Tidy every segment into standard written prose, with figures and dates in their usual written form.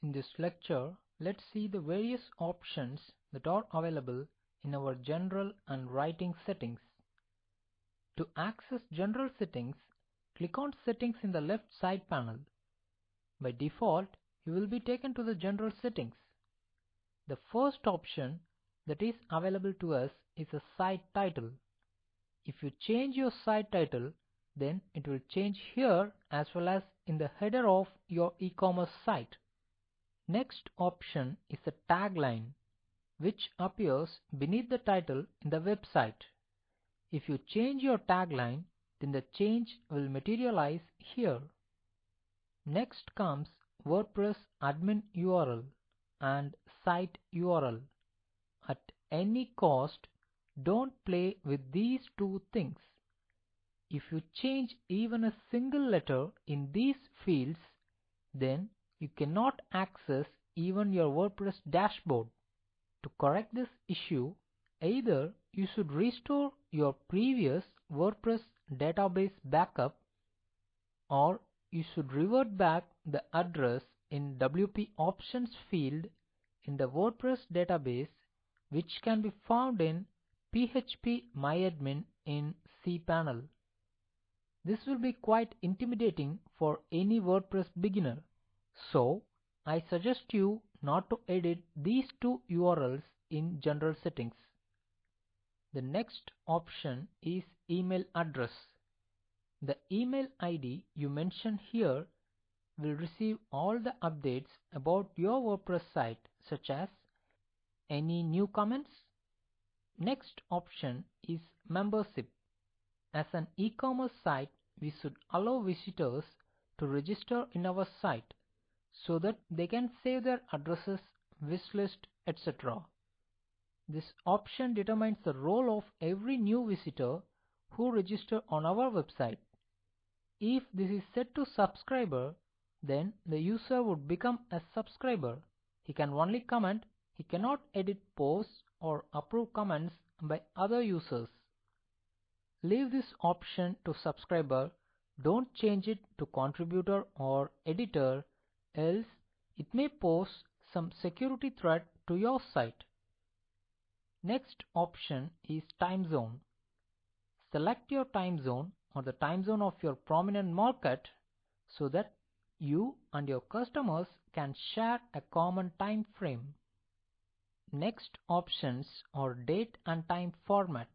In this lecture, let's see the various options that are available in our general and writing settings. To access general settings, click on Settings in the left side panel. By default, you will be taken to the general settings. The first option that is available to us is a site title. If you change your site title, then it will change here as well as in the header of your e-commerce site. Next option is the tagline, which appears beneath the title in the website. If you change your tagline, then the change will materialize here. Next comes WordPress admin URL and site URL. At any cost, don't play with these two things. If you change even a single letter in these fields, then you cannot access even your WordPress dashboard. To correct this issue, either you should restore your previous WordPress database backup, or you should revert back the address in WP options field in the WordPress database, which can be found in phpMyAdmin in cPanel. This will be quite intimidating for any WordPress beginner. So, I suggest you not to edit these two URLs in general settings. The next option is email address. The email ID you mention here will receive all the updates about your WordPress site, such as any new comments. Next option is membership. As an e-commerce site, we should allow visitors to register in our site so that they can save their addresses, wishlist, etc. This option determines the role of every new visitor who register on our website. If this is set to subscriber, then the user would become a subscriber. He can only comment, he cannot edit posts or approve comments by other users. Leave this option to subscriber, don't change it to contributor or editor, else it may pose some security threat to your site. Next option is time zone. Select your time zone or the time zone of your prominent market so that you and your customers can share a common time frame. Next options are date and time format.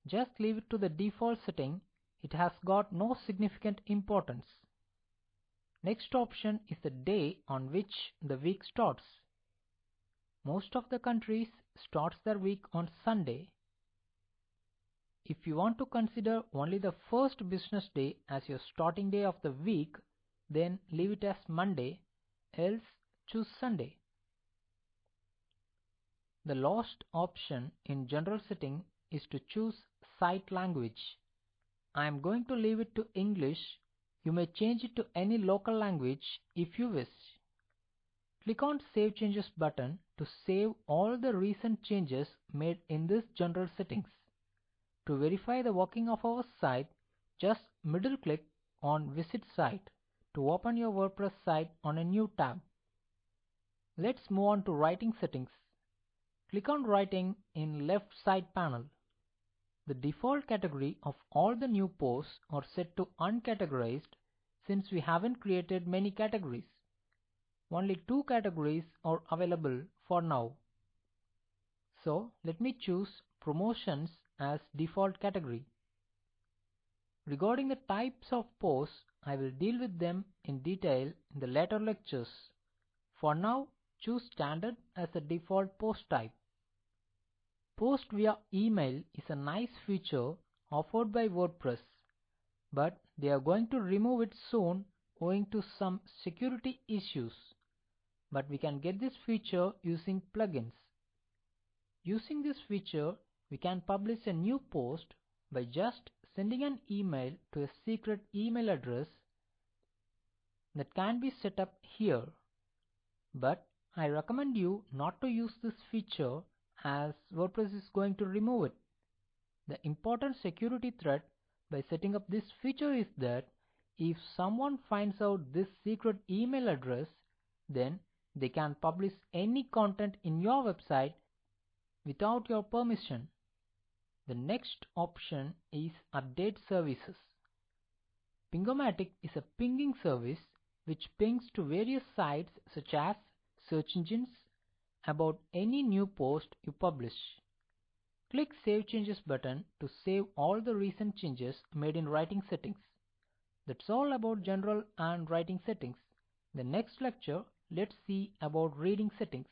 Just leave it to the default setting, it has got no significant importance. Next option is the day on which the week starts. Most of the countries starts their week on Sunday. If you want to consider only the first business day as your starting day of the week, then leave it as Monday, else choose Sunday. The last option in general setting is to choose site language. I am going to leave it to English. You may change it to any local language if you wish. Click on Save Changes button to save all the recent changes made in this general settings. To verify the working of our site, just middle click on Visit Site to open your WordPress site on a new tab. Let's move on to writing settings. Click on Writing in left side panel. The default category of all the new posts are set to uncategorized since we haven't created many categories. Only 2 categories are available for now. So let me choose Promotions as default category. Regarding the types of posts, I will deal with them in detail in the later lectures. For now, choose Standard as the default post type. Post via email is a nice feature offered by WordPress, but they are going to remove it soon owing to some security issues. But we can get this feature using plugins. Using this feature, we can publish a new post by just sending an email to a secret email address that can be set up here. But I recommend you not to use this feature as WordPress is going to remove it. The important security threat by setting up this feature is that if someone finds out this secret email address, then They can publish any content in your website without your permission. The next option is Update Services. Pingomatic is a pinging service which pings to various sites such as search engines about any new post you publish. Click Save Changes button to save all the recent changes made in writing settings. That's all about general and writing settings. In the next lecture, let's see about reading settings.